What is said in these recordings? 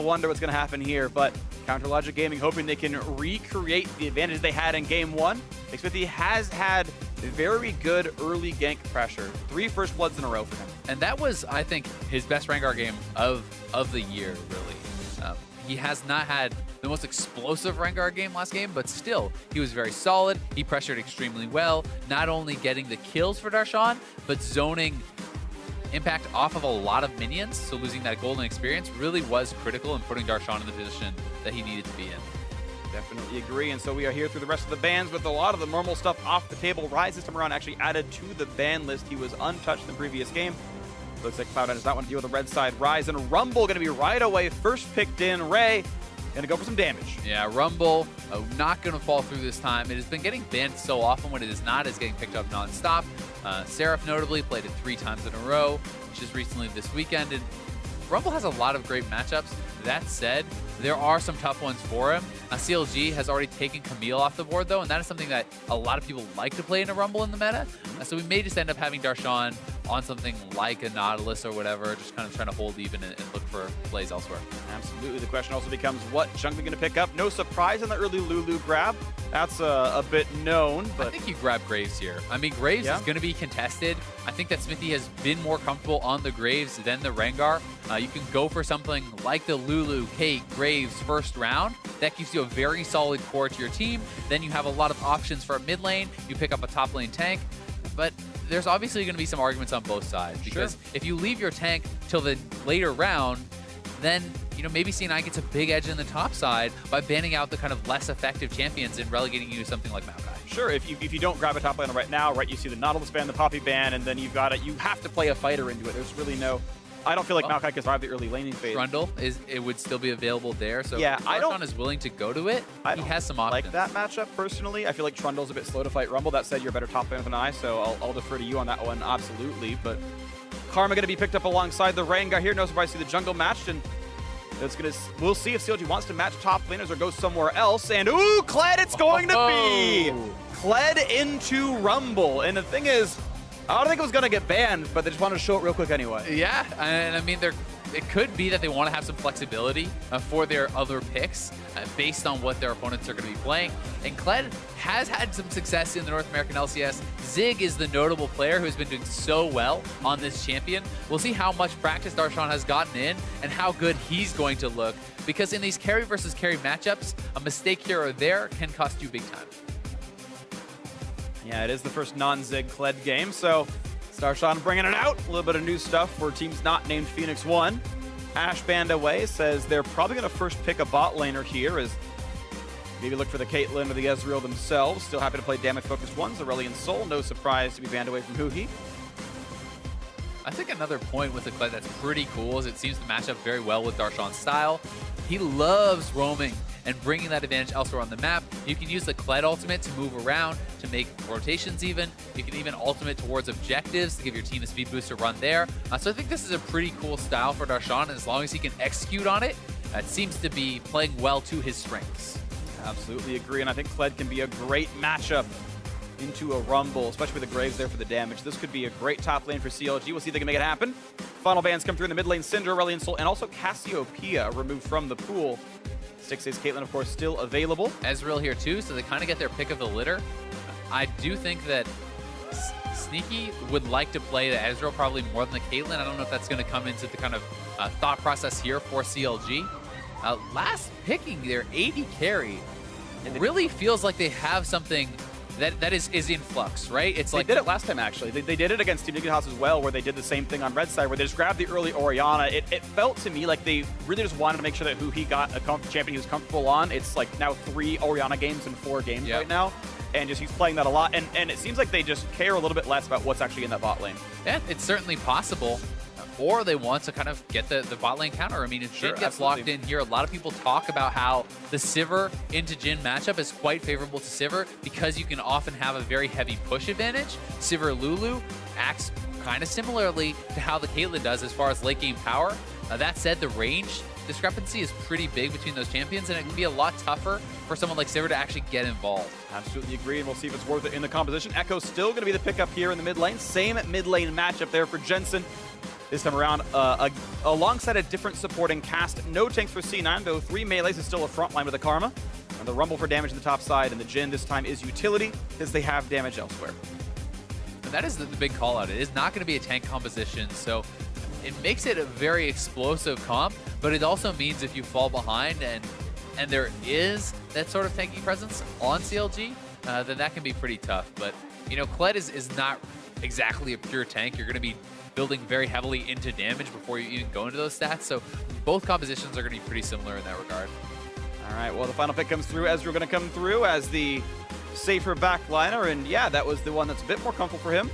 wonder what's going to happen here, but Counter Logic Gaming hoping they can recreate the advantage they had in Game 1. Smithy has had very good early gank pressure. 3 first bloods in a row for him. And that was, I think, his best Rengar game of the year, really. He has not had the most explosive Rengar game last game, but still, he was very solid. He pressured extremely well, not only getting the kills for Darshan, but zoning impact off of a lot of minions, so losing that golden experience really was critical in putting Darshan in the position that he needed to be in. Definitely agree, and so we are here through the rest of the bans with a lot of the normal stuff off the table. Rise this time around actually added to the ban list. He was untouched in the previous game. Looks like Cloud9 does not want to deal with the red side. Rise and Rumble going to be right away. First picked in. Ray going to go for some damage. Yeah, Rumble not going to fall through this time. It has been getting banned so often. When it is not, it's getting picked up non-stop. Seraph notably played it 3 times in a row, just recently this weekend. And Rumble has a lot of great matchups. That said, there are some tough ones for him. CLG has already taken Camille off the board, though, and that is something that a lot of people like to play in a Rumble in the meta. So we may just end up having Darshan on something like a Nautilus or whatever, just kind of trying to hold even and look for plays elsewhere. Absolutely. The question also becomes, what chunk are we going to pick up? No surprise on the early Lulu grab. That's a bit known, but I think you grab Graves here. I mean, Graves is going to be contested. I think that Smithy has been more comfortable on the Graves than the Rengar. You can go for something like the Lulu, Kate, Graves first round. That gives you a very solid core to your team. Then you have a lot of options for a mid lane. You pick up a top lane tank. But there's obviously going to be some arguments on both sides, because if you leave your tank till the later round, then maybe C9 gets a big edge in the top side by banning out the kind of less effective champions and relegating you to something like Maokai. Sure, if you don't grab a top laner right now, you see the Nautilus ban, the Poppy ban, and then you have to play a fighter into it. There's really no. I don't feel like Maokai can survive the early laning phase. Trundle would still be available there, so yeah, Darshan is willing to go to it. He has some options. Like that matchup personally. I feel like Trundle's a bit slow to fight Rumble. That said, you're a better top laner than I, so I'll defer to you on that one, absolutely. But Karma going to be picked up alongside the Rengar here. No surprise to see the jungle matched, and we'll see if CLG wants to match top laners or go somewhere else. And ooh, Kled, it's going to be Kled into Rumble. And the thing is, I don't think it was going to get banned, but they just wanted to show it real quick anyway. Yeah, and I mean, it could be that they want to have some flexibility for their other picks based on what their opponents are going to be playing. And Kled has had some success in the North American LCS. Zig is the notable player who has been doing so well on this champion. We'll see how much practice Darshan has gotten in and how good he's going to look, because in these carry versus carry matchups, a mistake here or there can cost you big time. Yeah, it is the first non-Zig Kled game, so Darshan bringing it out. A little bit of new stuff for teams not named Phoenix 1. Ash Band away says they're probably going to first pick a bot laner here, as maybe look for the Caitlyn or the Ezreal themselves. Still happy to play damage-focused ones. Aurelion Sol, no surprise to be banned away from Huhi. I think another point with the Kled that's pretty cool is it seems to match up very well with Darshan's style. He loves roaming and bringing that advantage elsewhere on the map. You can use the Kled ultimate to move around, to make rotations even. You can even ultimate towards objectives to give your team a speed boost to run there. So I think this is a pretty cool style for Darshan, and as long as he can execute on it, it seems to be playing well to his strengths. Absolutely agree, and I think Kled can be a great matchup into a Rumble, especially with the Graves there for the damage. This could be a great top lane for CLG. We'll see if they can make it happen. Final bans come through in the mid lane. Syndra, Aurelion Sol, and also Cassiopeia removed from the pool. 6-Ace Caitlyn, of course, still available. Ezreal here too, so they kind of get their pick of the litter. I do think that Sneaky would like to play the Ezreal probably more than the Caitlyn. I don't know if that's going to come into the kind of thought process here for CLG. Last picking their AD carry, it really feels like they have something that is in flux, right? It's like they did it last time, actually. They did it against Team House as well, where they did the same thing on red side, where they just grabbed the early Orianna. It felt to me like they really just wanted to make sure that he got a champion he was comfortable on. It's like now 3 Orianna games in 4 games right now, and just he's playing that a lot. And it seems like they just care a little bit less about what's actually in that bot lane. Yeah, it's certainly possible. Or they want to kind of get the bot lane counter. I mean, if Jhin gets locked in here, a lot of people talk about how the Sivir into Jhin matchup is quite favorable to Sivir because you can often have a very heavy push advantage. Sivir Lulu acts kind of similarly to how the Caitlyn does as far as late game power. That said, the range discrepancy is pretty big between those champions, and it can be a lot tougher for someone like Sivir to actually get involved. Absolutely agree, and we'll see if it's worth it in the composition. Echo's still going to be the pickup here in the mid lane. Same mid lane matchup there for Jensen. this time around, alongside a different supporting cast. No tanks for C9, though 3 melees is still a front line with the Karma. And the Rumble for damage on the top side, and the Jhin this time is utility, because they have damage elsewhere. And that is the big call out. It is not going to be a tank composition, so it makes it a very explosive comp, but it also means if you fall behind and there is that sort of tanky presence on CLG, then that can be pretty tough. But, you know, Kled is not exactly a pure tank. You're going to be building very heavily into damage before you even go into those stats, so both compositions are going to be pretty similar in that regard. All right, well, the final pick comes through. Ezreal going to come through as the safer backliner, and yeah, that was the one that's a bit more comfortable for him.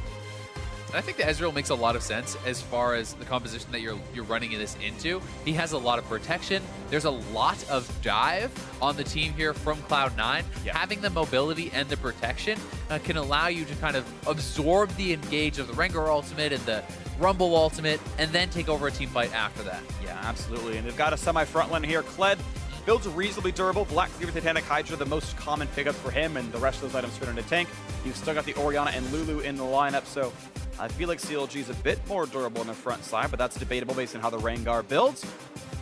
I think that Ezreal makes a lot of sense as far as the composition that you're running this into. He has a lot of protection. There's a lot of dive on the team here from Cloud9. Yeah. Having the mobility and the protection can allow you to kind of absorb the engage of the Rengar ultimate and the Rumble ultimate, and then take over a team fight after that. Yeah, absolutely. And they've got a semi-front line here. Kled builds reasonably durable. Black Cleaver, Titanic Hydra, the most common pickup for him, and the rest of those items fit into tank. You've still got the Orianna and Lulu in the lineup, so I feel like CLG is a bit more durable on the front side, but that's debatable based on how the Rengar builds.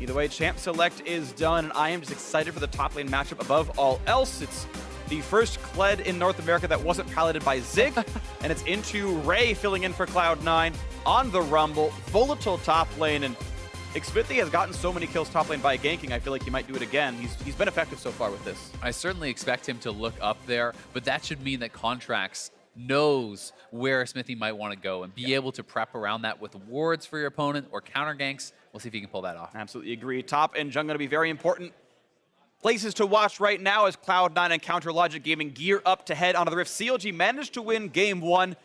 Either way, Champ Select is done, and I am just excited for the top lane matchup above all else. It's the first Kled in North America that wasn't piloted by Zig, and it's into Ray filling in for Cloud9 on the Rumble. Volatile top lane, and Xmithie has gotten so many kills top lane by ganking, I feel like he might do it again. He's been effective so far with this. I certainly expect him to look up there, but that should mean that Contracts knows where Xmithie might want to go and be able to prep around that with wards for your opponent or counter ganks. We'll see if he can pull that off. Absolutely agree. Top and jungle going to be very important places to watch right now as Cloud9 and Counter Logic Gaming gear up to head onto the Rift. CLG managed to win game 1, and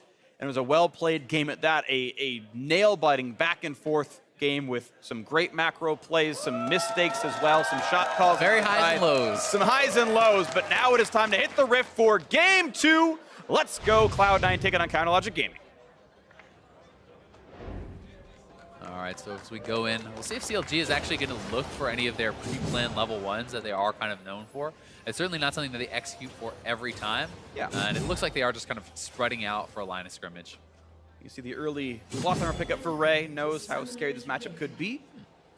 it was a well-played game at that. A nail-biting back-and-forth game with some great macro plays, some mistakes as well, some shot calls. Very highs and lows. Some highs and lows, but now it is time to hit the Rift for game 2. Let's go, Cloud9 taking on Counter Logic Gaming. All right, so as we go in, we'll see if CLG is actually going to look for any of their pre-planned level 1s that they are kind of known for. It's certainly not something that they execute for every time. Yeah. And it looks like they are just kind of spreading out for a line of scrimmage. You see the early Bloodthunder pickup for Ray, knows how scary this matchup could be.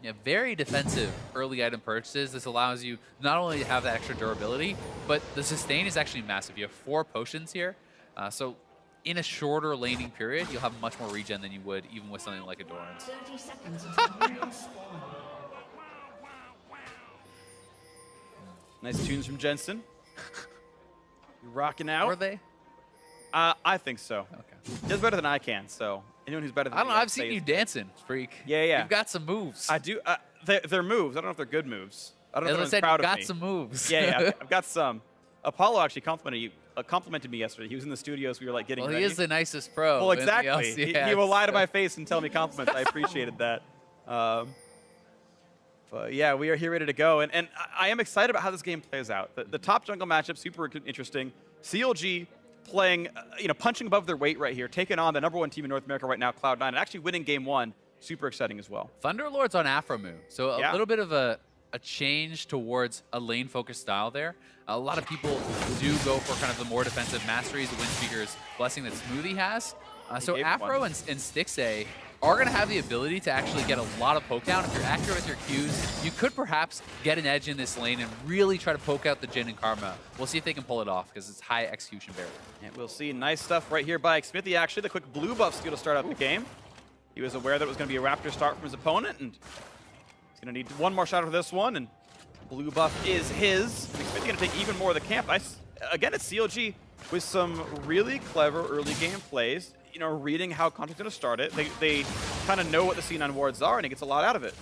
Yeah, very defensive early item purchases. This allows you not only to have that extra durability, but the sustain is actually massive. You have 4 potions here. So in a shorter laning period, you'll have much more regen than you would even with something like a Doran's. 30 seconds until Nice tunes from Jensen. You're rocking out. Were they? I think so. Okay. He does better than I can, so anyone who's better than I don't me, know. I'd I've say seen you is- dancing, freak. Yeah. You've got some moves. I do. They're moves. I don't know if they're good moves. I don't know As I if said, anyone's proud you've of got me. some moves. Yeah, I've got some. Apollo actually complimented me yesterday. He was in the studios. We were like getting Well, ready. he is the nicest pro. Well, Anything exactly. else He will lie to my face and tell me compliments. I appreciated that. But yeah, we are here ready to go. And I am excited about how this game plays out. The top jungle matchup, super interesting. CLG playing, punching above their weight right here, taking on the #1 team in North America right now, Cloud9, and actually winning game 1. Super exciting as well. Thunderlord's on Afromu, so a Yeah. little bit of a change towards a lane-focused style there. A lot of people do go for kind of the more defensive masteries, the Windspeaker's blessing that Smoothie has. So gave Afro one. and Stixxay are going to have the ability to actually get a lot of poke down. If you're accurate with your Qs, you could perhaps get an edge in this lane and really try to poke out the Jhin and Karma. We'll see if they can pull it off because it's high execution barrier. And we'll see nice stuff right here by Xmithie, actually. The quick blue buff skill to start out the game. He was aware that it was going to be a Raptor start from his opponent, and he's going to need one more shot for this one, and blue buff is his. Xmithie going to take even more of the camp. Again, it's CLG with some really clever early game plays, reading how Contract's going to start it. They kind of know what the C9 wards are, and he gets a lot out of it.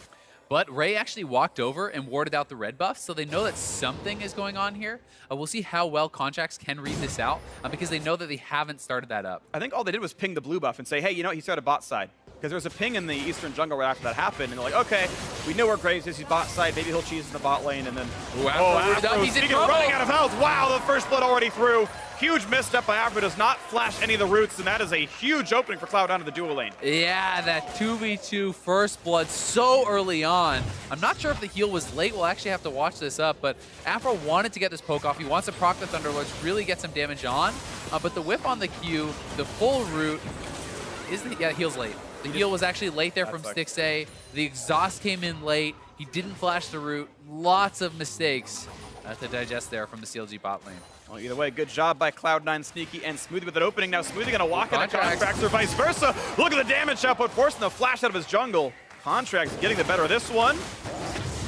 But Ray actually walked over and warded out the red buff, so they know that something is going on here. We'll see how well Contracts can read this out, because they know that they haven't started that up. I think all they did was ping the blue buff and say, hey, he started bot side. Because there was a ping in the Eastern jungle right after that happened, and they're like, okay, we know where Graves is, he's bot side, maybe he'll cheese in the bot lane, and then... Afro, he's in trouble. Running out of health. Wow, the first blood already through. Huge misstep by Afro, does not flash any of the roots, and that is a huge opening for Cloud9 to the dual lane. Yeah, that 2v2 first blood so early on. I'm not sure if the heal was late. We'll actually have to watch this up, but Afro wanted to get this poke off. He wants to proc the Thunderlords, really get some damage on, but the whip on the Q, the full root, heal's late. The heal was actually late there from Stixxay. The exhaust came in late. He didn't flash the root. Lots of mistakes to digest there from the CLG bot lane. Well, either way, good job by Cloud9, Sneaky, and Smoothie with an opening. Now Smoothie going to walk into Contracts or vice versa. Look at the damage output, forcing the flash out of his jungle. Contracts getting the better of this one.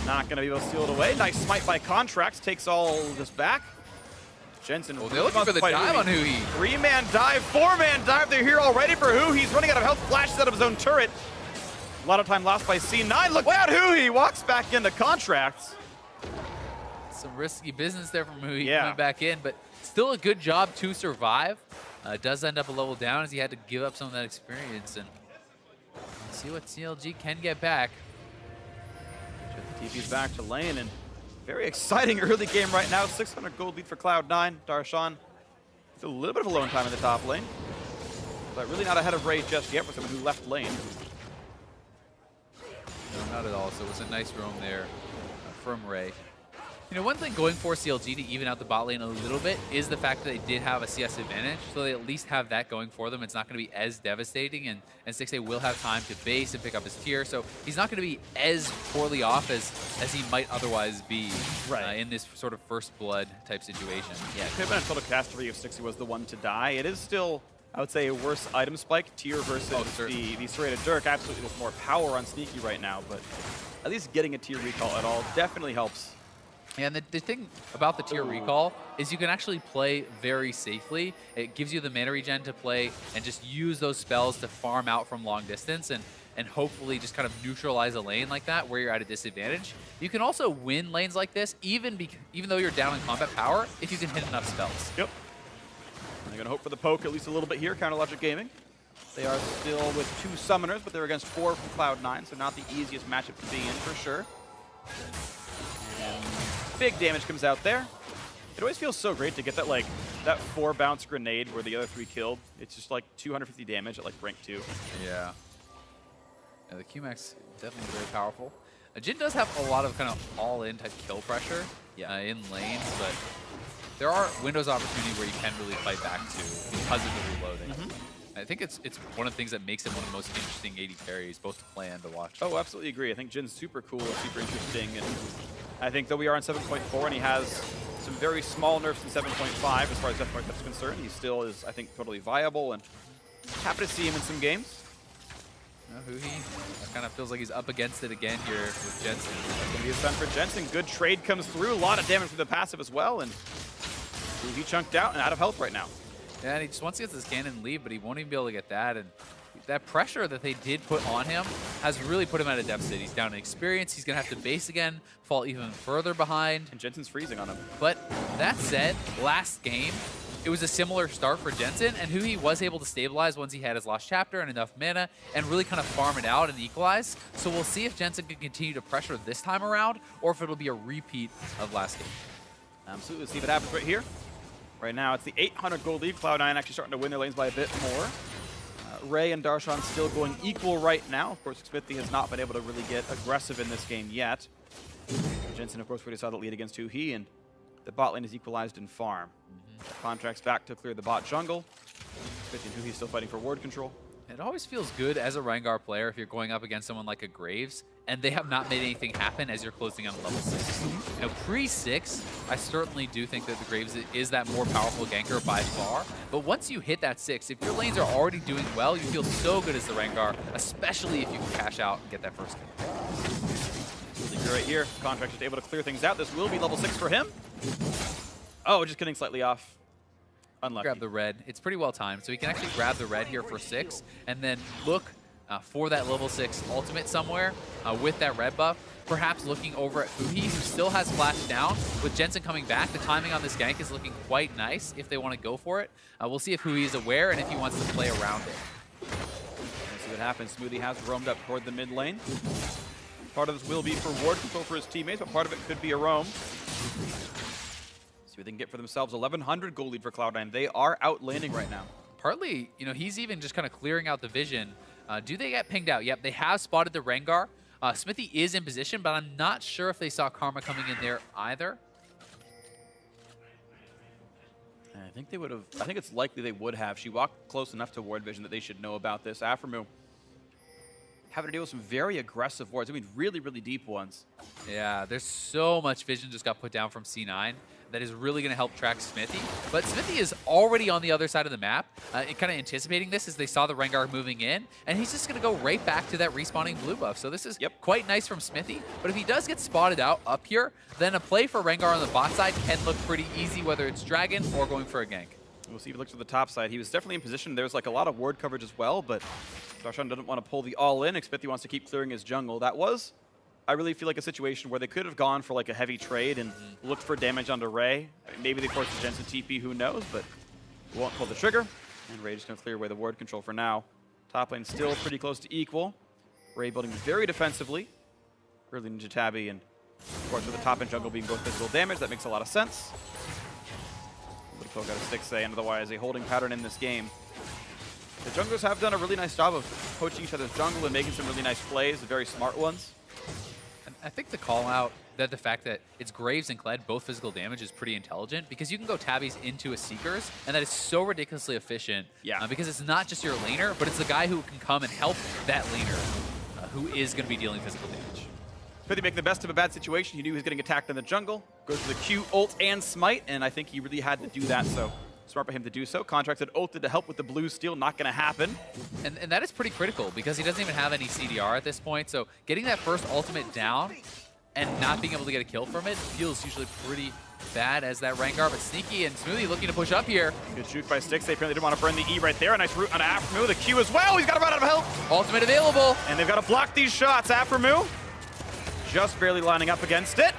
Not going to be able to steal it away. Nice smite by Contracts, takes all this back. Jensen, well, they're looking for the dive on Huhi. 3-man dive, 4-man dive. They're here already for Huhi. He's running out of health, flashes out of his own turret. A lot of time lost by C9. Look out, Huhi walks back into Contracts. Some risky business there from Huhi coming back in, but still a good job to survive. Does end up a level down as he had to give up some of that experience, and see what CLG can get back. TP's back to lane, and very exciting early game right now. 600 gold lead for Cloud9. Darshan, it's a little bit of alone time in the top lane, but really not ahead of Ray just yet for someone who left lane. No, not at all. So it was a nice roam there from Ray. You know, one thing going for CLG to even out the bot lane a little bit is the fact that they did have a CS advantage, so they at least have that going for them. It's not going to be as devastating, and Stixxay will have time to base and pick up his tier, so he's not going to be as poorly off as he might otherwise be in this sort of first blood type situation. Yeah, it could have been a total catastrophe if Stixxay was the one to die. It is still, I would say, a worse item spike. Tier versus the serrated Dirk. Absolutely, there's more power on Sneaky right now, but at least getting a tier recall at all definitely helps. Yeah, and the thing about the tier recall is you can actually play very safely. It gives you the mana regen to play and just use those spells to farm out from long distance and hopefully just kind of neutralize a lane like that where you're at a disadvantage. You can also win lanes like this even though you're down in combat power if you can hit enough spells. Yep. They're going to hope for the poke at least a little bit here, Counter Logic Gaming. They are still with 2 summoners, but they're against 4 from Cloud9, so not the easiest matchup to be in for sure. And big damage comes out there. It always feels so great to get that that 4 bounce grenade where the other 3 killed. It's just like 250 damage at like rank 2. Yeah. The Q-Max definitely very powerful. Jhin does have a lot of kind of all-in type kill pressure in lanes, but there are windows of opportunity where you can really fight back to because of the reloading. I think it's one of the things that makes him one of the most interesting AD carries, both to play and to watch. Oh, absolutely agree. I think Jin's super cool, super interesting, and I think though we are on 7.4 and he has some very small nerfs in 7.5 as far as death mark is concerned, he still is, I think, totally viable, and happy to see him in some games. Huhi kind of feels like he's up against it again here with Jensen. That's going to be a stun for Jensen. Good trade comes through. A lot of damage from the passive as well, and Huhi chunked out and out of health right now. Yeah, and he just wants to get this cannon lead, but he won't even be able to get that. And that pressure that they did put on him has really put him at a deficit. He's down in experience. He's going to have to base again, fall even further behind. And Jensen's freezing on him. But that said, last game, it was a similar start for Jensen, and Huhi was able to stabilize once he had his last chapter and enough mana and really kind of farm it out and equalize. So we'll see if Jensen can continue to pressure this time around or if it'll be a repeat of last game. Absolutely. Let's see what happens right here. Right now, it's the 800 gold lead. Cloud9 actually starting to win their lanes by a bit more. Ray and Darshan still going equal right now. Of course, Smithy has not been able to really get aggressive in this game yet. Jensen, of course, already saw the lead against Huhi, and the bot lane is equalized in farm. Contracts back to clear the bot jungle. Smithy and Huhi still fighting for ward control. It always feels good as a Rengar player if you're going up against someone like a Graves and they have not made anything happen as you're closing on level 6. You know, pre-6, I certainly do think that the Graves is that more powerful ganker by far. But once you hit that 6, if your lanes are already doing well, you feel so good as the Rengar, especially if you can cash out and get that first kill. Right here, Contract is able to clear things out. This will be level 6 for him. Oh, just getting slightly off. Unlucky. Grab the red. It's pretty well timed, so he can actually grab the red here for 6 and then look for that level 6 ultimate somewhere with that red buff. Perhaps looking over at Huhi, who still has flash down. With Jensen coming back, the timing on this gank is looking quite nice if they want to go for it. We'll see if Huhi is aware and if he wants to play around it. Let's see what happens. Smoothie has roamed up toward the mid lane. Part of this will be for ward control for his teammates, but part of it could be a roam. See what they can get for themselves. 1,100 gold lead for Cloud9. They are out laning right now. Partly, you know, he's even just kind of clearing out the vision. Do they get pinged out? Yep, they have spotted the Rengar. Smithy is in position, but I'm not sure if they saw Karma coming in there either. I think they would have. I think it's likely they would have. She walked close enough to ward vision that they should know about this. Aframu having to deal with some very aggressive wards. I mean, really, really deep ones. Yeah, there's so much vision just got put down from C9 that is really going to help track Smithy. But Smithy is already on the other side of the map, kind of anticipating this as they saw the Rengar moving in, and he's just going to go right back to that respawning blue buff. So this is quite nice from Smithy, but if he does get spotted out up here, then a play for Rengar on the bot side can look pretty easy, whether it's Dragon or going for a gank. We'll see if he looks at the top side. He was definitely in position. There's like a lot of ward coverage as well, but Darshan doesn't want to pull the all-in. Smithy wants to keep clearing his jungle. That was, I really feel like, a situation where they could have gone for like a heavy trade and looked for damage onto Ray. I mean, maybe they forced the Jensen TP, who knows, but we won't pull the trigger. And Ray just going to clear away the ward control for now. Top lane still pretty close to equal. Ray building very defensively. Early Ninja Tabby, and of course with the top and jungle being both physical damage, that makes a lot of sense. Got a 6A, and otherwise a holding pattern in this game. The junglers have done a really nice job of poaching each other's jungle and making some really nice plays, very smart ones. And I think the call out that the fact that it's Graves and Kled, both physical damage, is pretty intelligent, because you can go tabbies into a Seekers, and that is so ridiculously efficient. Yeah. Because it's not just your laner, but it's the guy who can come and help that laner, who is going to be dealing physical damage. Smithy making the best of a bad situation. He knew he was getting attacked in the jungle. Goes for the Q, ult, and smite, and I think he really had to do that, so smart for him to do so. Contracted ulted to help with the blue steal, not going to happen. And that is pretty critical, because he doesn't even have any CDR at this point, so getting that first ultimate down and not being able to get a kill from it feels usually pretty bad as that Rengar, but Sneaky and Smoothie looking to push up here. Good shoot by Styx. They apparently didn't want to burn the E right there. A nice root on Aframu. The Q as well. He's got to run out of health. Ultimate available. And they've got to block these shots. Aframu just barely lining up against it.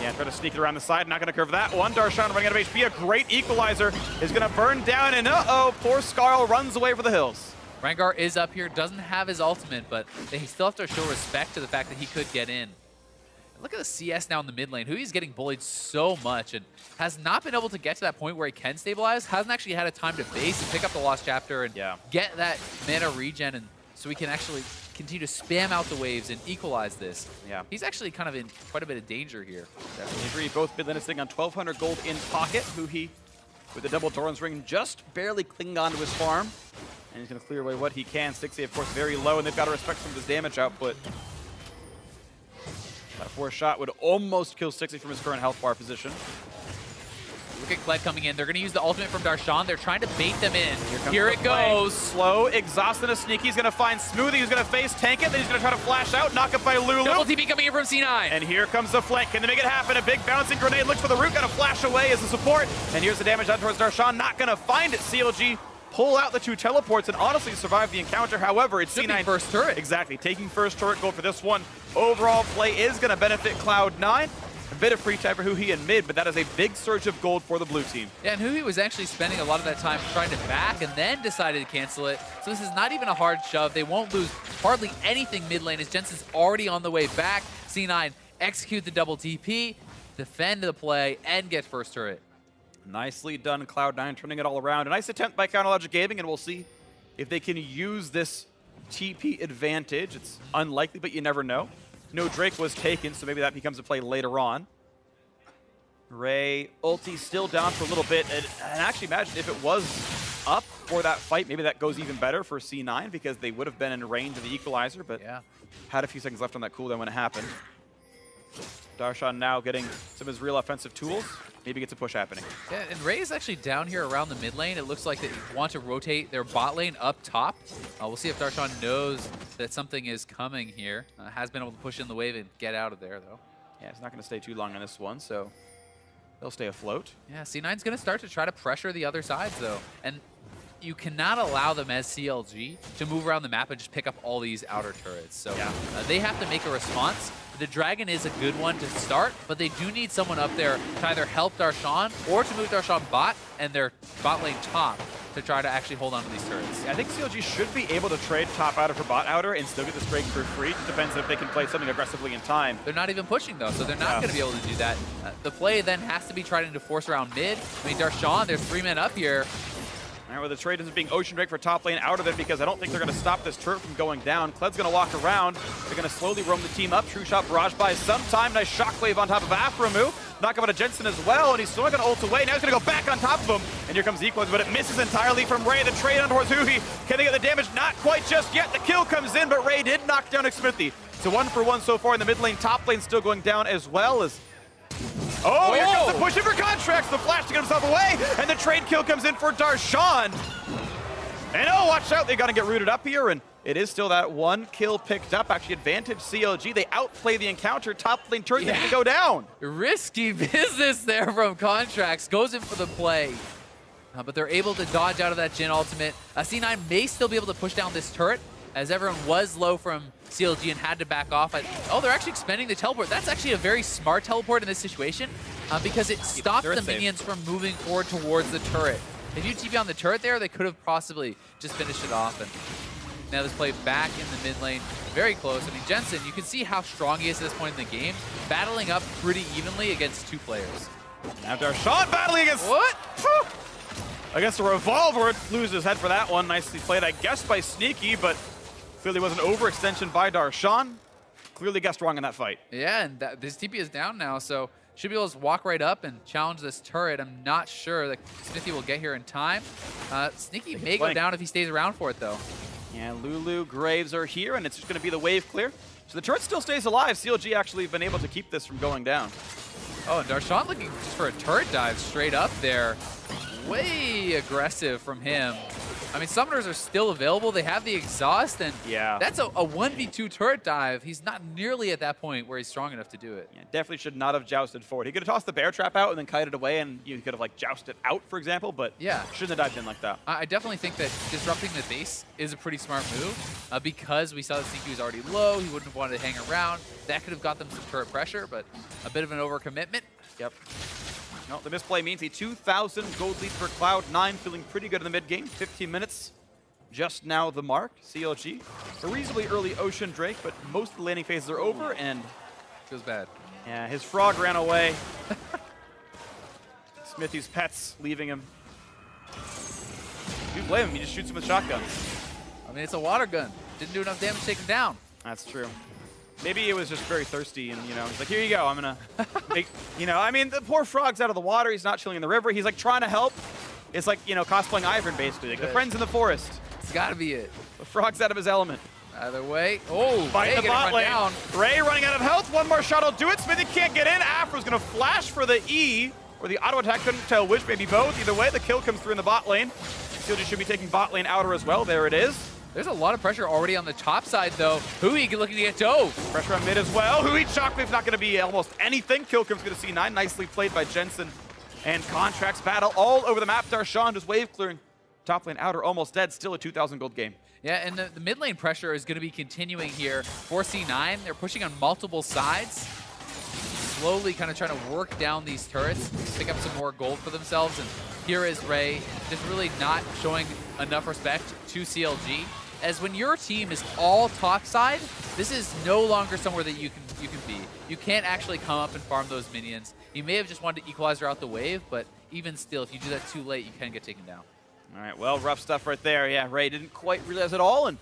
Yeah, try to sneak it around the side. Not going to curve that one. Darshan running out of HP. A great equalizer is going to burn down. And uh-oh, poor Skarl runs away for the hills. Rengar is up here, doesn't have his ultimate, but they still have to show respect to the fact that he could get in. Look at the CS now in the mid lane. Hui's getting bullied so much and has not been able to get to that point where he can stabilize. Hasn't actually had a time to base and pick up the lost chapter and get that mana regen, and so he can actually continue to spam out the waves and equalize this. Yeah. He's actually kind of in quite a bit of danger here. Definitely agree. Both mid lane sitting on 1,200 gold in pocket. Hui, with the double Doran's ring, just barely clinging on to his farm. And he's going to clear away what he can. Stixie, of course, very low, and they've got to respect some of his damage output. That fourth shot would almost kill Stixie from his current health bar position. Look at Kled coming in. They're going to use the ultimate from Darshan. They're trying to bait them in. Here it goes. Slow, exhausted, a Sneaky. He's going to find Smoothie, who's going to face tank it. Then he's going to try to flash out, knock up by Lulu. Double TP coming in from C9. And here comes the flank. Can they make it happen? A big bouncing grenade. Looks for the root. Got to flash away as a support. And here's the damage out towards Darshan. Not going to find it. CLG pull out the two teleports and honestly survive the encounter. However, it's C9 first turret. Exactly. Taking first turret gold for this one. Overall play is going to benefit Cloud9. A bit of free time for Hui in mid, but that is a big surge of gold for the blue team. Yeah, and Hui was actually spending a lot of that time trying to back and then decided to cancel it. So this is not even a hard shove. They won't lose hardly anything mid lane as Jensen's already on the way back. C9 execute the double TP, defend the play, and get first turret. Nicely done, Cloud9, turning it all around. A nice attempt by Counterlogic Gaming, and we'll see if they can use this TP advantage. It's unlikely, but you never know. No Drake was taken, so maybe that becomes a play later on. Ray, ulti still down for a little bit. And actually imagine if it was up for that fight, maybe that goes even better for C9 because they would have been in range of the equalizer, but had a few seconds left on that cooldown when it happened. Darshan now getting some of his real offensive tools. Maybe gets a push happening. Yeah, and Ray is actually down here around the mid lane. It looks like they want to rotate their bot lane up top. We'll see if Darshan knows that something is coming here. Has been able to push in the wave and get out of there, though. Yeah, it's not going to stay too long on this one, so they'll stay afloat. Yeah, C9's going to start to try to pressure the other sides, though. And you cannot allow them as CLG to move around the map and just pick up all these outer turrets. So they have to make a response. The Dragon is a good one to start, but they do need someone up there to either help Darshan or to move Darshan bot and their bot lane top to try to actually hold on to these turrets. Yeah, I think CLG should be able to trade top outer for bot outer and still get this break for free. It just depends if they can play something aggressively in time. They're not even pushing, though, so they're not going to be able to do that. The play then has to be trying to force around mid. I mean, Darshan, there's 3 men up here. All right, well, the trade ends up being Ocean Drake for top lane out of it because I don't think they're going to stop this turret from going down. Kled's going to walk around. They're going to slowly roam the team up. True shot barrage by some time. Nice shockwave on top of Aframu. knock him out of Jensen as well, and he's still going to ult away. Now he's going to go back on top of him, and here comes the equalizer, but it misses entirely from Ray. The trade on towards Huhi. Can they get the damage? Not quite just yet. The kill comes in, but Ray did knock down Smithy. So 1-for-1 so far in the mid lane. Top lane still going down as well as... Oh, here comes the push in for Contracts. The flash to get himself away, and the trade kill comes in for Darshan. And oh, watch out. They got to get rooted up here, and it is still that 1 kill picked up. Actually, advantage CLG. They outplay the encounter. Top lane turret going to go down. Risky business there from Contracts. Goes in for the play. But they're able to dodge out of that Jhin ultimate. C9 may still be able to push down this turret, as everyone was low from CLG and had to back off. Oh, they're actually expending the teleport. That's actually a very smart teleport in this situation because it stops the minions from moving forward towards the turret. If you TP on the turret there, they could have possibly just finished it off. And now this play back in the mid lane, very close. I mean, Jensen, you can see how strong he is at this point in the game, battling up pretty evenly against 2 players. Now Darshan battling against... What? Against a Revolver, loses his head for that one. Nicely played, I guess, by Sneaky, but clearly was an overextension by Darshan. Clearly guessed wrong in that fight. Yeah, and this TP is down now, so should be able to walk right up and challenge this turret. I'm not sure that Smithy will get here in time. Sneaky may go down if he stays around for it, though. Yeah, Lulu, Graves are here, and it's just going to be the wave clear. So the turret still stays alive. CLG actually been able to keep this from going down. Oh, and Darshan looking just for a turret dive straight up there. Way aggressive from him. I mean, summoners are still available. They have the exhaust, and that's a 1v2 turret dive. He's not nearly at that point where he's strong enough to do it. Yeah, definitely should not have jousted forward. He could have tossed the bear trap out and then kited away, and you could have like jousted out, for example, but shouldn't have dived in like that. I definitely think that disrupting the base is a pretty smart move because we saw that Sneaky was already low. He wouldn't have wanted to hang around. That could have got them some turret pressure, but a bit of an overcommitment. Yep. No, the misplay means a 2,000 gold lead for Cloud9, feeling pretty good in the mid game. 15 minutes, just now the mark. CLG, a reasonably early Ocean Drake, but most of the landing phases are over, and feels bad. Yeah, his frog ran away. Smithy's pets leaving him. You blame him, he just shoots him with shotguns. I mean, it's a water gun. Didn't do enough damage to take him down. That's true. Maybe it was just very thirsty, and, you know, he's like, here you go, I'm gonna make, you know, I mean, the poor frog's out of the water, he's not chilling in the river, he's like trying to help. It's like, you know, cosplaying Ivern, basically, like the friends in the forest. It's gotta be it. The frog's out of his element. Either way, fighting the bot lane. Down. Ray running out of health, one more shot will do it, Smithy can't get in, Afro's gonna flash for the E, or the auto attack, couldn't tell which, maybe both. Either way, the kill comes through in the bot lane. CLG should be taking bot lane outer as well, there it is. There's a lot of pressure already on the top side, though. Huhi looking to get dove. Pressure on mid as well. Huhi Shockwave not going to be almost anything. Kill comes to C9. Nicely played by Jensen. And Contracts battle all over the map. Darshan just wave clearing. Top lane outer almost dead. Still a 2,000 gold game. Yeah, and the mid lane pressure is going to be continuing here for C9. They're pushing on multiple sides. Slowly kind of trying to work down these turrets, pick up some more gold for themselves. And here is Ray just really not showing enough respect to CLG. As when your team is all top side, this is no longer somewhere that you can be. You can't actually come up and farm those minions. You may have just wanted to equalize out the wave, but even still, if you do that too late, you can get taken down. All right, well, rough stuff right there. Yeah, Ray didn't quite realize it all, and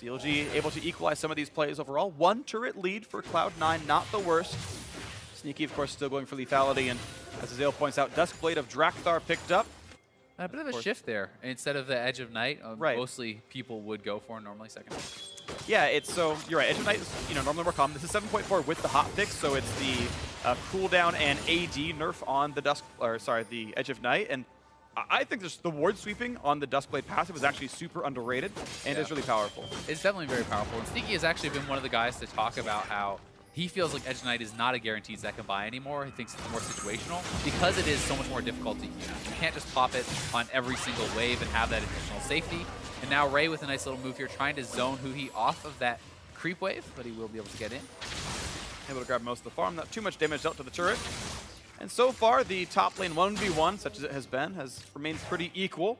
CLG able to equalize some of these plays overall. 1 turret lead for Cloud9, not the worst. Sneaky, of course, still going for lethality, and as Azale points out, Duskblade of Drakthar picked up. A bit of a shift there. Instead of the Edge of Night, mostly people would go for normally second. Yeah, it's so, you're right, Edge of Night is, you know, normally more common. This is 7.4 with the hot fix, so it's the cooldown and AD nerf on the the Edge of Night, and I think just the ward sweeping on the Duskblade passive is actually super underrated and is really powerful. It's definitely very powerful, and Sneaky has actually been one of the guys to talk about how he feels like Edge Knight is not a guaranteed second buy anymore. He thinks it's more situational because it is so much more difficult to use. You can't just pop it on every single wave and have that additional safety. And now Ray with a nice little move here trying to zone Huhi off of that creep wave, but he will be able to get in. Able to grab most of the farm, not too much damage dealt to the turret. And so far, the top lane 1v1, such as it has been, has remained pretty equal.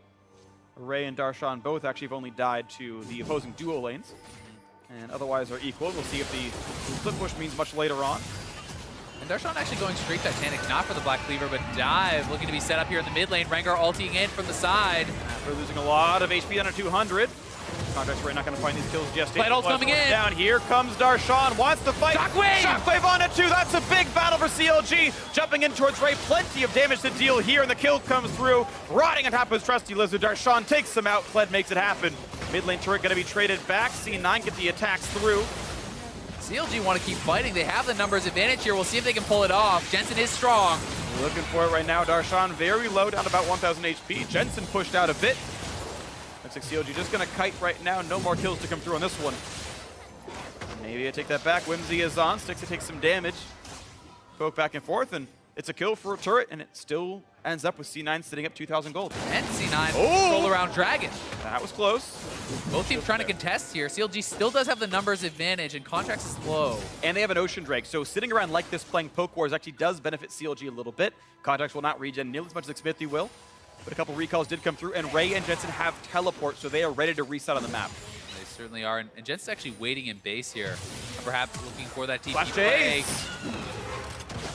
Ray and Darshan both actually have only died to the opposing duo lanes, and otherwise are equal. We'll see if the flip push means much later on. And Darshan actually going straight Titanic, not for the Black Cleaver, but dive, looking to be set up here in the mid lane. Rengar ulting in from the side. We're losing a lot of HP under 200. Contract's right, not going to find these kills just yet. Vital's coming in. Down here comes Darshan, wants to fight. Shockwave! Shockwave on it too. That's a big battle for CLG. Jumping in towards Ray, plenty of damage to deal here, and the kill comes through. Rotting on top of his trusty Lizard. Darshan takes him out. Kled makes it happen. Mid lane turret going to be traded back. C9 get the attacks through. CLG want to keep fighting. They have the numbers advantage here. We'll see if they can pull it off. Jensen is strong. Looking for it right now. Darshan very low, down to about 1,000 HP. Jensen pushed out a bit. Looks like CLG just going to kite right now. No more kills to come through on this one. Maybe I take that back. Whimsy is on. Stixie takes some damage. Poke back and forth, and it's a kill for a turret, and it still ends up with C9 sitting up 2,000 gold. And C9 Oh! roll around Dragon. That was close. Both teams trying to contest here. CLG still does have the numbers advantage, and Contracts is low. And they have an Ocean Drake, so sitting around like this playing Poke Wars actually does benefit CLG a little bit. Contracts will not regen nearly as much as Smithy will, but a couple recalls did come through, and Ray and Jensen have teleport, so they are ready to reset on the map. They certainly are, and Jensen's actually waiting in base here. Perhaps looking for that TP Flash play. chase.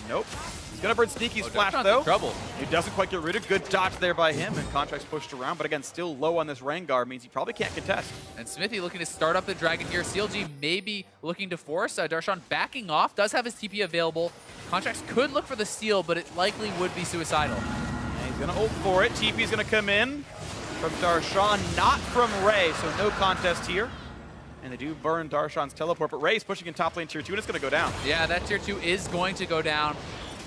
Nope. He's gonna burn Sneaky's flash Darshan's though. in trouble. He doesn't quite get rid of. Good dodge there by him, and Contracts pushed around, but again, still low on this Rengar means he probably can't contest. And Smithy looking to start up the Dragon here. CLG may be looking to force. Darshan backing off, does have his TP available. Contracts could look for the steal, but it likely would be suicidal. And he's gonna ult for it. TP's gonna come in from Darshan, not from Ray, so no contest here. And they do burn Darshan's teleport, but Ray's pushing in top lane tier 2, and it's gonna go down. Yeah, that tier 2 is going to go down.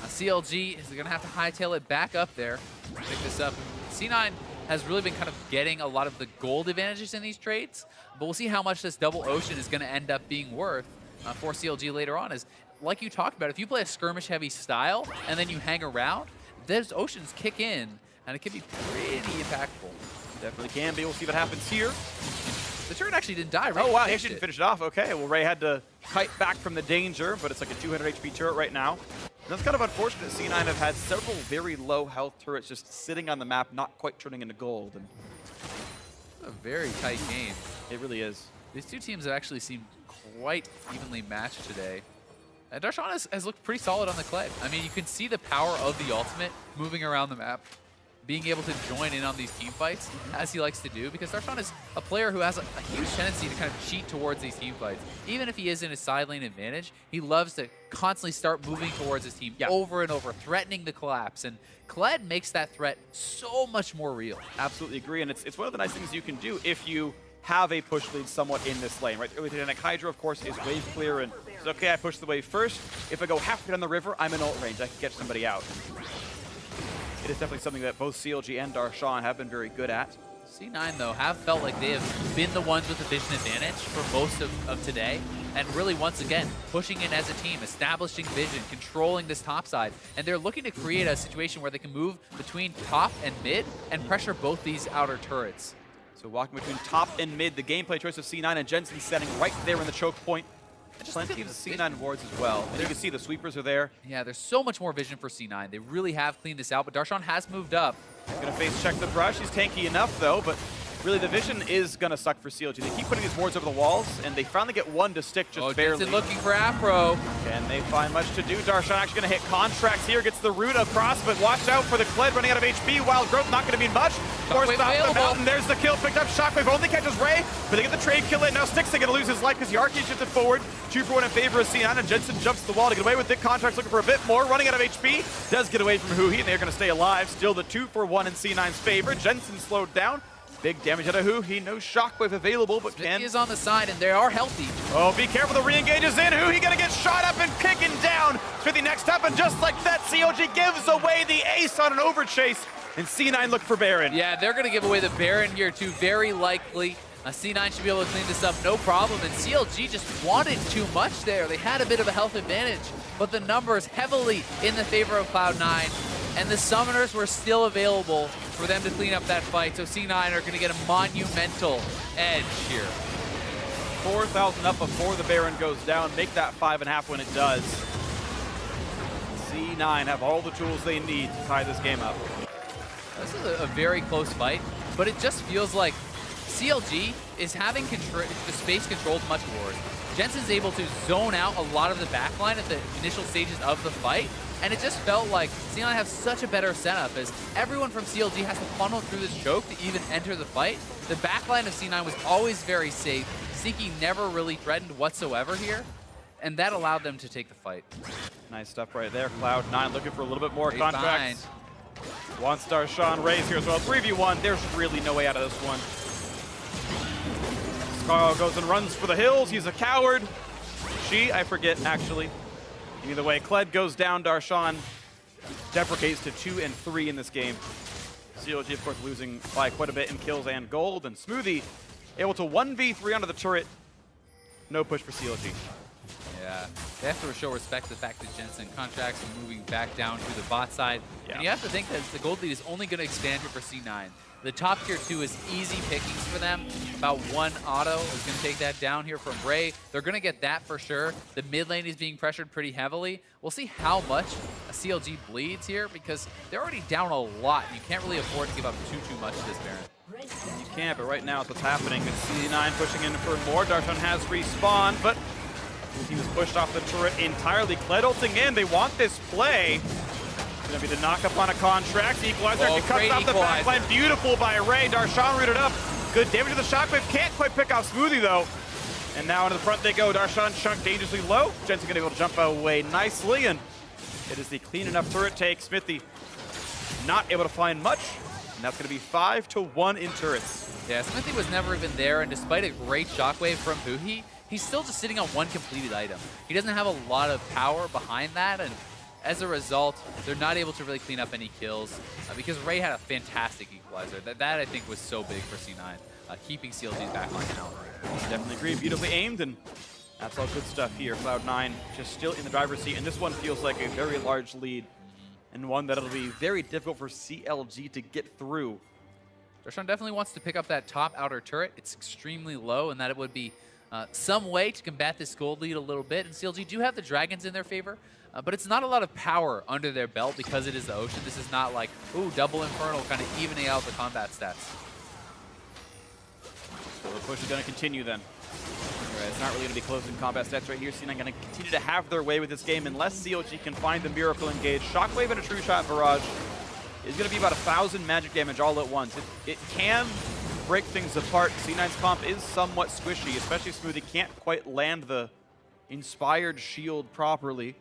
CLG is going to have to hightail it back up there. Pick this up. C9 has really been kind of getting a lot of the gold advantages in these trades, but we'll see how much this double Ocean is going to end up being worth for CLG later on. As like you talked about, if you play a skirmish-heavy style and then you hang around, those Oceans kick in, and it can be pretty impactful. Definitely can be. We'll see what happens here. The turret actually didn't die. Ray Oh, wow, he finished actually didn't it. finish it off. Okay, well, Ray had to kite back from the danger, but it's like a 200 HP turret right now. And that's kind of unfortunate. C9 have had several very low health turrets just sitting on the map, not quite turning into gold. And A very tight game. it really is. These two teams have actually seemed quite evenly matched today. And Darshan has looked pretty solid on the Kled. I mean, you can see the power of the ultimate moving around the map, being able to join in on these team fights, as he likes to do, because Darshan is a player who has a huge tendency to kind of cheat towards these team fights. Even if he is in his side lane advantage, he loves to constantly start moving towards his team over and over, threatening the collapse. And Kled makes that threat so much more real. Absolutely agree, and it's one of the nice things you can do if you have a push lead somewhat in this lane, right? Early Titanic Hydra, of course, is wave clear, and it's okay, I push the wave first. If I go halfway down the river, I'm in ult range. I can catch somebody out. It is definitely something that both CLG and Darshan have been very good at. C9, though, have felt like they have been the ones with the vision advantage for most of today. And really, once again, pushing in as a team, establishing vision, controlling this top side. And they're looking to create a situation where they can move between top and mid and pressure both these outer turrets. So walking between top and mid, the gameplay choice of C9 and Jensen setting right there in the choke point. Plenty of C9 wards as well. And you can see the sweepers are there. Yeah, there's so much more vision for C9. They really have cleaned this out, but Darshan has moved up. Gonna face check the brush. He's tanky enough though, but really the vision is gonna suck for CLG. They keep putting these wards over the walls, and they finally get one to stick just barely. Jensen looking for Afro. Can they find much to do? Darshan actually gonna hit Contracts here, gets the root across, but watch out for the Kled running out of HP. Wild Growth not gonna be much. Forced off the mountain. There's the kill picked up. Shockwave only catches Ray, but they get the trade kill in. Now Stixie gonna lose his life because the arcade shifted forward. 2-for-1 in favor of C9, and Jensen jumps the wall to get away with it. Contracts looking for a bit more, running out of HP. Does get away from Huhi, and they're gonna stay alive. Still the 2-for-1 in C9's favor. Jensen slowed down. Big damage out of Huhi. No Shockwave available, but Smithy can... is on the side, and they are healthy. Oh, be careful, the re-engage is in. Huhi gonna get shot up and kicking down. Smithy next up, and just like that, CLG gives away the ace on an overchase, and C9 look for Baron. Yeah, they're going to give away the Baron here, too, very likely. C9 should be able to clean this up, no problem. And CLG just wanted too much there. They had a bit of a health advantage, but the numbers heavily in the favor of Cloud9. And the summoners were still available for them to clean up that fight. So C9 are going to get a monumental edge here. 4,000 up before the Baron goes down. Make that 5.5 when it does. C9 have all the tools they need to tie this game up. This is a very close fight, but it just feels like CLG is having the space controlled much worse. Jensen's able to zone out a lot of the backline at the initial stages of the fight, and it just felt like C9 have such a better setup as everyone from CLG has to funnel through this choke to even enter the fight. The backline of C9 was always very safe. Sneaky never really threatened whatsoever here, and that allowed them to take the fight. Nice stuff right there. Cloud9 looking for a little bit more contracts. Wants Darshan Rays here as well. 3v1. There's really no way out of this one. Scarl goes and runs for the hills. He's a coward. I forget, actually. Either way, Kled goes down. Darshan deprecates to 2 and 3 in this game. CLG, of course, losing by quite a bit in kills and gold. And Smoothie able to 1v3 onto the turret. No push for CLG. Yeah, they have to show respect to the fact that Jensen contracts and moving back down to the bot side. Yeah. And you have to think that the gold lead is only going to expand here for C9. The top tier 2 is easy pickings for them. About 1 auto is going to take that down here from Ray. They're going to get that for sure. The mid lane is being pressured pretty heavily. We'll see how much a CLG bleeds here because they're already down a lot. You can't really afford to give up too much to this Baron. You can't, but right now it's what's happening. It's C9 pushing in for more. Darshan has respawned, but he was pushed off the turret entirely. Kled ulting in. They want this play. Gonna be the knock up on a contract. Equalizer cuts off the backline. Beautiful by Ray. Darshan rooted up. Good damage to the shockwave. Can't quite pick off Smoothie though. And now into the front they go. Darshan chunked dangerously low. Jensen gonna be able to jump away nicely, and it is the clean enough turret take. Smithy not able to find much, and that's gonna be 5-1 in turrets. Yeah, Smithy was never even there, and despite a great shockwave from Huhi, he's still just sitting on 1 completed item. He doesn't have a lot of power behind that, and as a result, they're not able to really clean up any kills because Ray had a fantastic equalizer. That I think was so big for C9, keeping CLG's backline out. Definitely agree. Beautifully aimed, and that's all good stuff here. Cloud9 just still in the driver's seat, and this one feels like a very large lead, and one that it'll be very difficult for CLG to get through. Darshan definitely wants to pick up that top outer turret. It's extremely low, and that it would be some way to combat this gold lead a little bit. And CLG do have the dragons in their favor, but it's not a lot of power under their belt because it is the ocean. This is not like, ooh, double infernal kind of evening out the combat stats. So the push is going to continue then. Right, it's not really going to be close in combat stats right here. C9 going to continue to have their way with this game unless CLG can find the miracle engage. Shockwave and a true shot barrage is going to be about 1,000 magic damage all at once. It can break things apart. C9's comp is somewhat squishy, especially Smoothie can't quite land the inspired shield properly.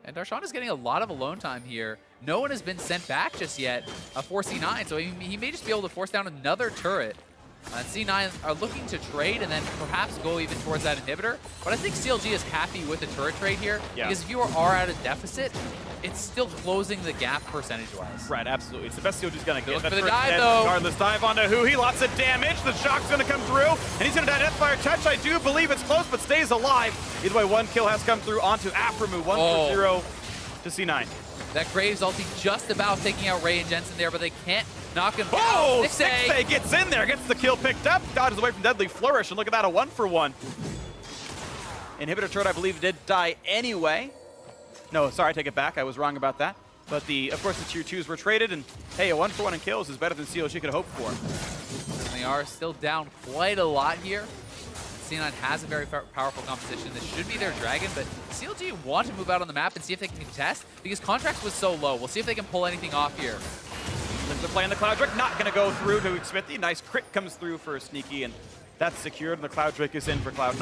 And Darshan is getting a lot of alone time here. No one has been sent back just yet for C9, so he may just be able to force down another turret. C9 are looking to trade and then perhaps go even towards that inhibitor. But I think CLG is happy with the turret trade here because if you are at a deficit, it's still closing the gap percentage-wise. Right, absolutely. It's the best CLG's going to get. For the dive, though. Regardless, dive onto Huhi. Lots of damage. The shock's going to come through, and he's going to die. Deathfire touch. I do believe it's close, but stays alive. Either way, 1 kill has come through onto Aframu. 1-0 to C9. That Graves ulti just about taking out Ray and Jensen there, but they can't knock him down. Oh, 6A gets in there, gets the kill picked up, dodges away from Deadly Flourish, and look at that, a 1-for-1. Inhibitor turret, I believe, did die anyway. No, sorry, I take it back. I was wrong about that. But of course, the tier 2s were traded, and hey, a 1-for-1 in kills is better than CLG could hope for. And they are still down quite a lot here. C9 has a very powerful composition. This should be their dragon, but CLG want to move out on the map and see if they can contest because Contracts was so low. We'll see if they can pull anything off here. They're playing the Cloud Drake, not going to go through to Smithy. Nice crit comes through for Sneaky, and that's secured, and the Cloud Drake is in for Cloud9.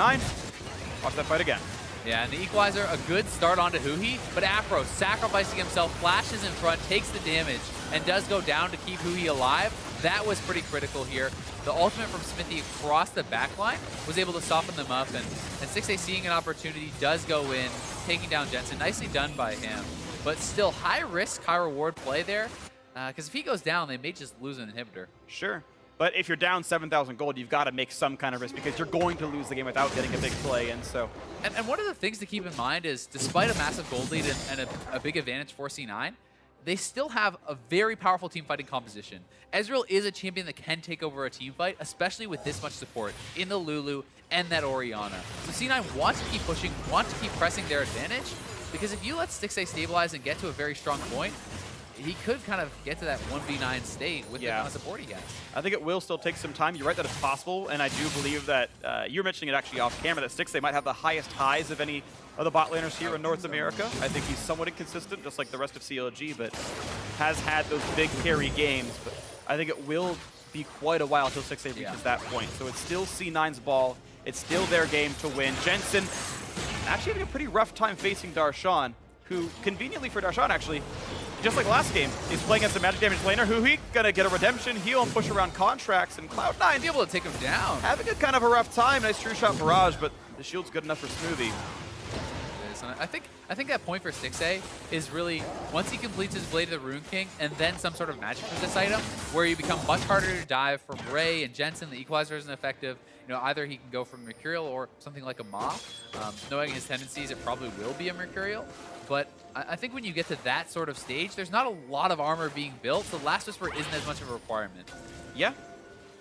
Watch that fight again. Yeah, and the Equalizer, a good start onto Huhi, but Afro sacrificing himself, flashes in front, takes the damage, and does go down to keep Huhi alive. That was pretty critical here. The ultimate from Smithy across the backline was able to soften them up, and 6A seeing an opportunity does go in, taking down Jensen. Nicely done by him, but still high risk, high reward play there, because if he goes down, they may just lose an inhibitor. Sure. But if you're down 7,000 gold, you've got to make some kind of risk because you're going to lose the game without getting a big play. And so, and one of the things to keep in mind is, despite a massive gold lead and a big advantage for C9, they still have a very powerful team fighting composition. Ezreal is a champion that can take over a team fight, especially with this much support in the Lulu and that Orianna. So C9 want to keep pushing, want to keep pressing their advantage, because if you let 6A stabilize and get to a very strong point, he could kind of get to that 1v9 state with the kind of support he has. I think it will still take some time. You're right that it's possible, and I do believe that you're mentioning it actually off camera that Stixxay might have the highest highs of any of the bot laners here in North America. I think he's somewhat inconsistent, just like the rest of CLG, but has had those big carry games. But I think it will be quite a while until Stixxay reaches that point. So it's still C9's ball. It's still their game to win. Jensen actually having a pretty rough time facing Darshan, who conveniently for Darshan actually, just like last game, is playing against a magic damage laner who he gonna get a redemption heal and push around contracts, and Cloud9 be able to take him down. Having a kind of a rough time. Nice true shot barrage, but the shield's good enough for Smoothie. I think that point for Stixxay is really once he completes his Blade of the Rune King and then some sort of magic for this item, where you become much harder to dive from Ray and Jensen. The equalizer isn't effective. You know, either he can go from Mercurial or something like a Ma. Knowing his tendencies, it probably will be a Mercurial. But I think when you get to that sort of stage, there's not a lot of armor being built, so Last Whisper isn't as much of a requirement. Yeah,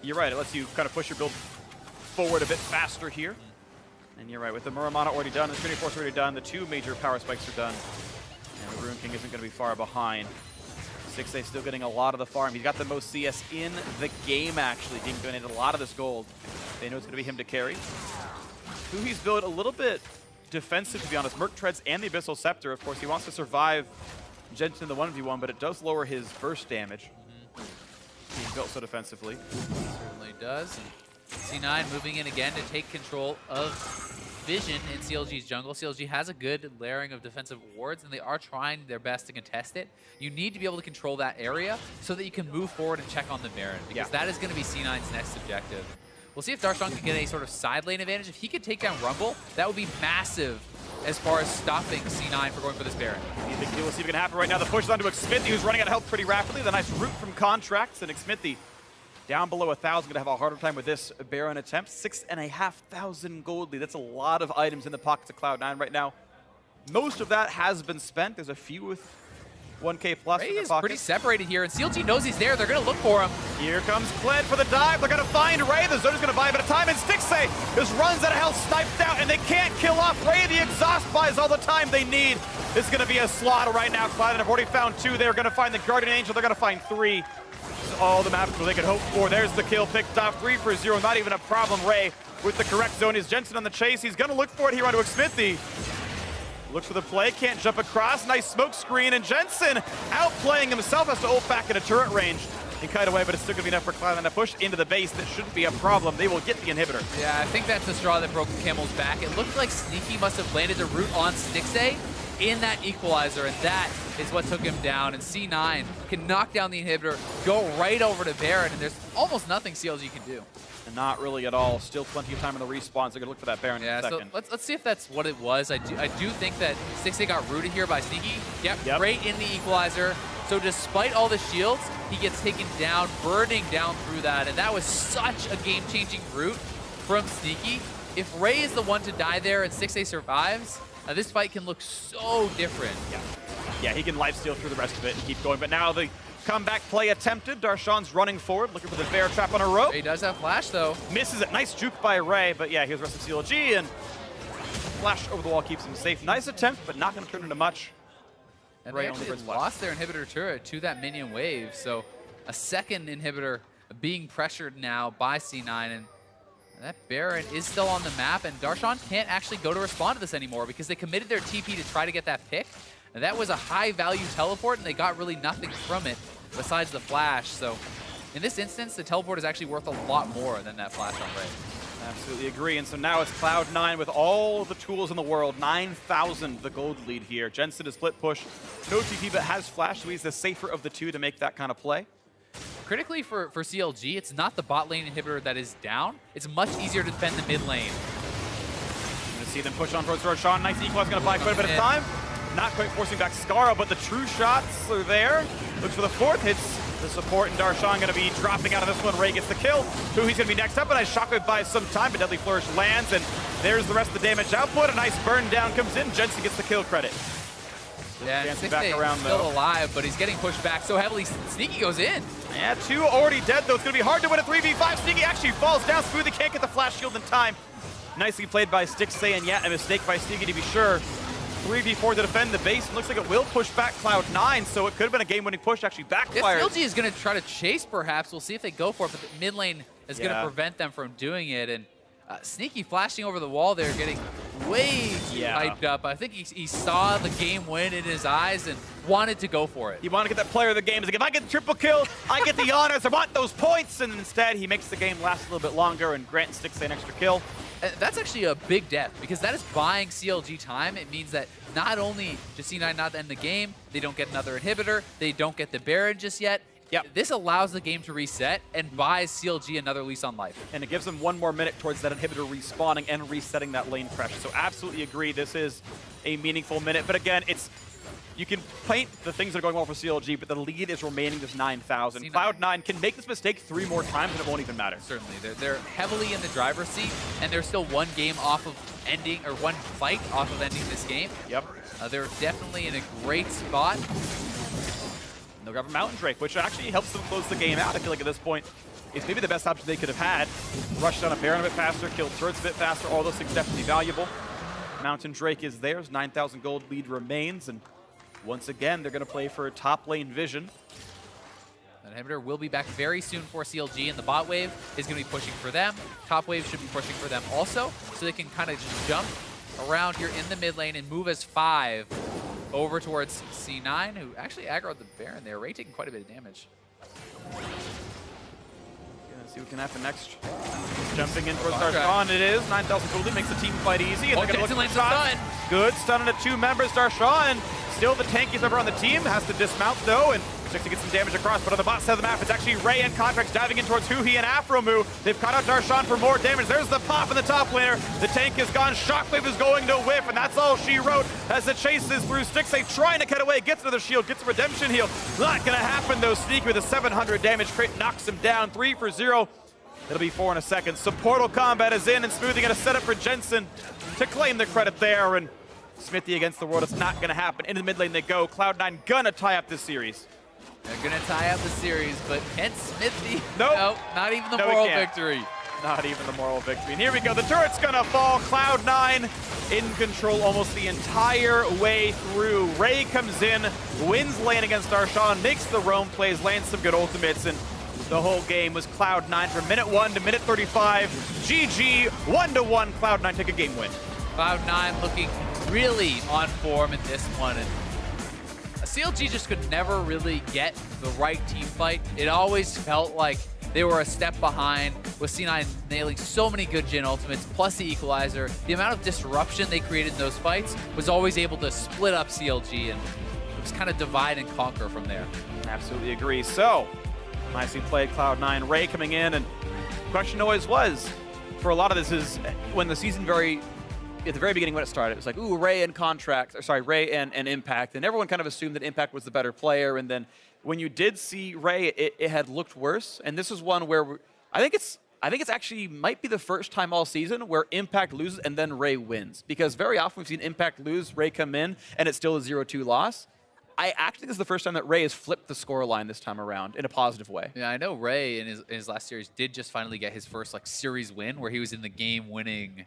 you're right. It lets you kind of push your build forward a bit faster here. And you're right, with the Muramana already done, the Trinity Force already done, the 2 major power spikes are done. And the Rune King isn't going to be far behind. Stixxay still getting a lot of the farm. He's got the most CS in the game, actually, being donated a lot of this gold. They know it's going to be him to carry. Who he's built a little bit defensive, to be honest. Merc Treads and the Abyssal Scepter. Of course, he wants to survive Jensen in the 1v1, but it does lower his burst damage. He's built so defensively. Certainly does. And C9 moving in again to take control of Vision in CLG's jungle. CLG has a good layering of defensive wards, and they are trying their best to contest it. You need to be able to control that area so that you can move forward and check on the Baron, because that is going to be C9's next objective. We'll see if Darshan can get a sort of side lane advantage. If he could take down Rumble, that would be massive as far as stopping C9 for going for this Baron. Big deal. We'll see if it can happen right now. The push is onto Xmithy, who's running out of health pretty rapidly. The nice root from contracts, and Xmithy down below 1,000, gonna have a harder time with this Baron attempt. 6,500 gold lead. That's a lot of items in the pockets of Cloud9 right now. Most of that has been spent. There's a few with 1K plus Ray in their is pockets. pretty separated here, and CLG knows he's there. They're gonna look for him. Here comes Kled for the dive. They're gonna find Ray. The zone is gonna buy a bit of time, and Stixxay just runs out of health, sniped out, and they can't kill off Ray. The exhaust buys all the time they need. This is gonna be a slaughter right now. Cloud9 have already found 2. They're gonna find the Guardian Angel. They're gonna find 3. All the maps they could hope for. There's the kill picked off. 3 for 0. Not even a problem. Ray with the correct zone. Is Jensen on the chase. He's going to look for it here onto Xmithy. Looks for the play. Can't jump across. Nice smoke screen. And Jensen outplaying himself. Has to ult back into turret range and kite away. But it's still going to be enough for Cloud9 to push into the base. That shouldn't be a problem. They will get the inhibitor. Yeah, I think that's the straw that broke the camel's back. It looked like Sneaky must have landed the root on Stixxay in that equalizer, and that is what took him down. And C9 can knock down the inhibitor, go right over to Baron, and there's almost nothing CLG can do. And not really at all. Still plenty of time in the respawns. They're going to look for that Baron in a second. So let's see if that's what it was. I do think that Stixxay got rooted here by Sneaky. Yep, right in the equalizer. So despite all the shields, he gets taken down, burning down through that, and that was such a game-changing route from Sneaky. If Ray is the one to die there and Stixxay survives, this fight can look so different. Yeah, he can lifesteal through the rest of it and keep going. But now the comeback play attempted. Darshan's running forward, looking for the bear trap on a rope. He does have flash, though. Misses it. Nice juke by Ray. But yeah, here's the rest of CLG, and flash over the wall keeps him safe. Nice attempt, but not going to turn into much. And Ray actually lost their inhibitor turret to that minion wave. So a second inhibitor being pressured now by C9. And that Baron is still on the map, and Darshan can't actually go to respond to this anymore because they committed their TP to try to get that pick. And that was a high-value teleport, and they got really nothing from it besides the flash. So in this instance, the teleport is actually worth a lot more than that flash on Ray. Absolutely agree. And so now it's Cloud9 with all the tools in the world. 9,000 the gold lead here. Jensen is split push. No TP, but has flash, so he's the safer of the 2 to make that kind of play. Critically for CLG, it's not the bot lane inhibitor that is down. It's much easier to defend the mid lane. You're going to see them push on towards Darshan. Nice equalize, going to buy quite a bit of time. Not quite forcing back Scarra, but the true shots are there. Looks for the 4th, hits the support, and Darshan going to be dropping out of this one. Ray gets the kill. Who he's going to be next up, and a shockwave buys some time, but Deadly Flourish lands, and there's the rest of the damage output. A nice burn down comes in. Jensen gets the kill credit. Yeah, Stixxay is still alive, but he's getting pushed back so heavily. Sneaky goes in. Yeah, 2 already dead, though. It's going to be hard to win a 3v5. Sneaky actually falls down. Smoothie can't get the flash shield in time. Nicely played by Stixxay, and yeah, a mistake by Sneaky to be sure. 3v4 to defend the base. Looks like it will push back Cloud9, so it could have been a game-winning push. Actually backfired. CLG is going to try to chase, perhaps. We'll see if they go for it, but the mid lane is going to prevent them from doing it. And Sneaky flashing over the wall there, getting way hyped up. I think he saw the game win in his eyes and wanted to go for it. He wanted to get that player of the game. He's like, if I get the triple kill, I get the honors. I want those points. And instead, he makes the game last a little bit longer, and Grant sticks an extra kill. And that's actually a big death, because that is buying CLG time. It means that not only does C9 not end the game, they don't get another inhibitor, they don't get the Baron just yet. This allows the game to reset and buys CLG another lease on life. And it gives them 1 more minute towards that inhibitor respawning and resetting that lane pressure. So absolutely agree, this is a meaningful minute. But again, you can paint the things that are going well for CLG, but the lead is remaining just 9,000. Cloud9 can make this mistake 3 more times and it won't even matter. Certainly. They're heavily in the driver's seat, and they're still 1 game off of ending, or 1 fight off of ending this game. They're definitely in a great spot. They'll grab a Mountain Drake, which actually helps them close the game out. I feel like at this point, it's maybe the best option they could have had. Rush down a Baron a bit faster, kill turrets a bit faster, all those things definitely valuable. Mountain Drake is theirs, 9,000 gold lead remains, and once again, they're going to play for top lane vision. That inhibitor will be back very soon for CLG, and the bot wave is going to be pushing for them. Top wave should be pushing for them also, so they can kind of just jump around here in the mid lane and move as 5 over towards C9, who actually aggroed the Baron there. Ray taking quite a bit of damage. Let's see what can happen next. Jumping in towards Darshan, it is. 9,000 gold makes the team fight easy. And they're going to look for stun. Good stun on the 2 members. Darshan, still the tankiest member on the team, has to dismount though, and looks to get some damage across, but on the bot side of the map, it's actually Ray and Contracts diving in towards Huhi and Afromu. They've caught out Darshan for more damage. There's the pop in the top laner. The tank is gone. Shockwave is going to whiff, and that's all she wrote as it chases through. Stixxay trying to cut away, gets another shield, gets a redemption heal. Not gonna happen though. Sneaky with a 700 damage. Crate knocks him down, 3 for 0. It'll be 4 in a second. Supportal combat is in, and Smoothie gonna set up for Jensen to claim the credit there, and Smithy against the world, it's not gonna happen. Into the mid lane they go. Cloud9 gonna tie up this series. They're going to tie up the series, but can Smithy? Nope. Not even the moral victory. Not even the moral victory. And here we go. The turret's going to fall. Cloud9 in control almost the entire way through. Ray comes in, wins lane against Darshan, makes the roam plays, lands some good ultimates, and the whole game was Cloud9 from minute 1 to minute 35. GG, 1-1. Cloud9 take a game win. Cloud9 looking really on form in this one. And CLG just could never really get the right team fight. It always felt like they were a step behind, with C9 nailing so many good Jhin ultimates, plus the equalizer. The amount of disruption they created in those fights was always able to split up CLG, and it was kind of divide and conquer from there. Absolutely agree. So, nicely played Cloud9. Ray coming in, and the question always was, for a lot of this is, when the season at the very beginning when it started, it was like, ooh, Ray and Ray and Impact, and everyone kind of assumed that Impact was the better player, and then when you did see Ray, it had looked worse, and this is one where I think it's actually might be the first time all season where Impact loses and then Ray wins, because very often we've seen Impact lose, Ray come in, and it's still a 0-2 loss. I actually think this is the first time that Ray has flipped the scoreline this time around in a positive way. Yeah, I know Ray in his last series did just finally get his first series win, where he was in the game-winning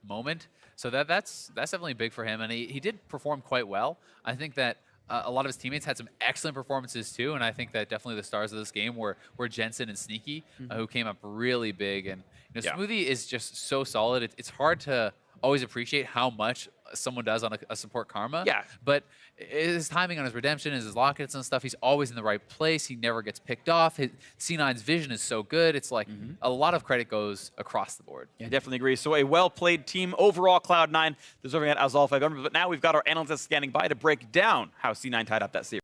moment. So that's definitely big for him, and he did perform quite well. I think that a lot of his teammates had some excellent performances too, and I think that definitely the stars of this game were Jensen and Sneaky, who came up really big. And Smoothie is just so solid. It's hard to always appreciate how much someone does on a support karma. But his timing on his redemption, his lockets and stuff, he's always in the right place. He never gets picked off. His C9's vision is so good. It's like a lot of credit goes across the board. Yeah, definitely agree. So a well-played team overall, Cloud9 deserving that as all 5 members. But now we've got our analysts standing by to break down how C9 tied up that series.